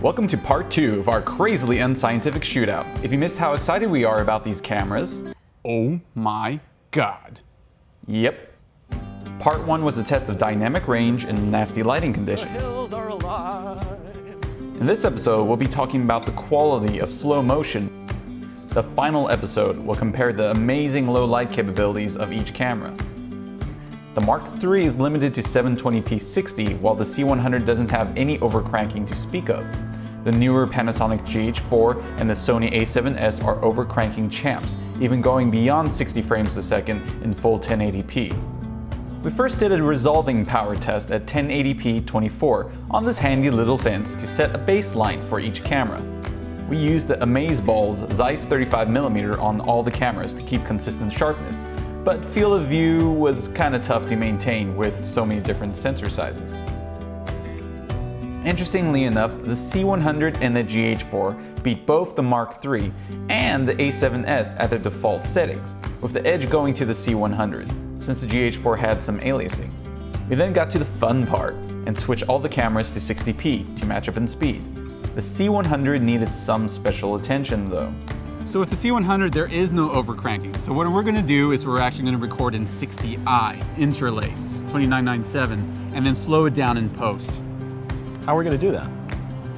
Welcome to part 2 of our crazily unscientific shootout. If you missed how excited we are about these cameras, oh my god. Yep. Part 1 was a test of dynamic range in nasty lighting conditions. In this episode, we'll be talking about the quality of slow motion. The final episode will compare the amazing low light capabilities of each camera. The Mark III is limited to 720p 60, while the C100 doesn't have any overcranking to speak of. The newer Panasonic GH4 and the Sony A7s are overcranking champs, even going beyond 60 frames a second in full 1080p. We first did a resolving power test at 1080p 24 on this handy little fence to set a baseline for each camera. We used the Amazeballs Zeiss 35mm on all the cameras to keep consistent sharpness, but field of view was kinda tough to maintain with so many different sensor sizes. Interestingly enough, the C100 and the GH4 beat both the Mark III and the A7s at their default settings, with the edge going to the C100, since the GH4 had some aliasing. We then got to the fun part and switched all the cameras to 60p to match up in speed. The C100 needed some special attention though. So with the C100, there is no overcranking. So what we're gonna do is we're actually gonna record in 60i, interlaced, 2997, and then slow it down in post. How are we gonna do that?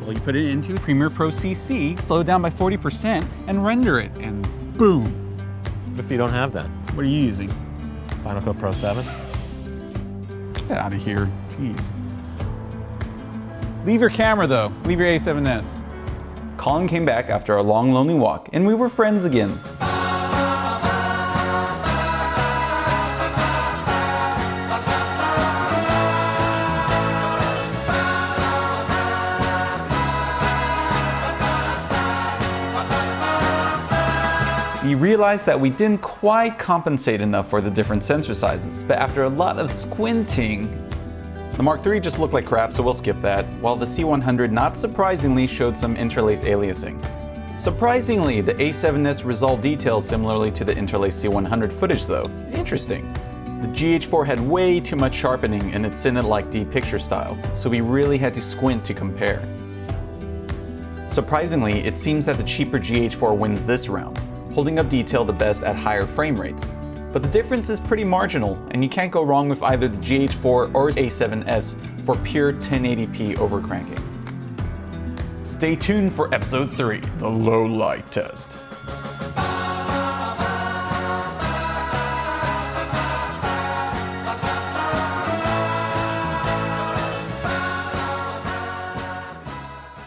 Well, you put it into Premiere Pro CC, slow it down by 40%, and render it, and boom. What if you don't have that? What are you using? Final Cut Pro 7? Get out of here, jeez. Leave your camera though, leave your A7s. Colin came back after a long, lonely walk, and we were friends again. We realized that we didn't quite compensate enough for the different sensor sizes, but after a lot of squinting, the Mark III just looked like crap, so we'll skip that, while the C100 not surprisingly showed some interlaced aliasing. Surprisingly, the A7s resolved details similarly to the interlaced C100 footage though. Interesting. The GH4 had way too much sharpening in its Cinelike D picture style, so we really had to squint to compare. Surprisingly, it seems that the cheaper GH4 wins this round, holding up detail the best at higher frame rates. But the difference is pretty marginal, and you can't go wrong with either the GH4 or A7s for pure 1080p overcranking. Stay tuned for episode 3, the low light test.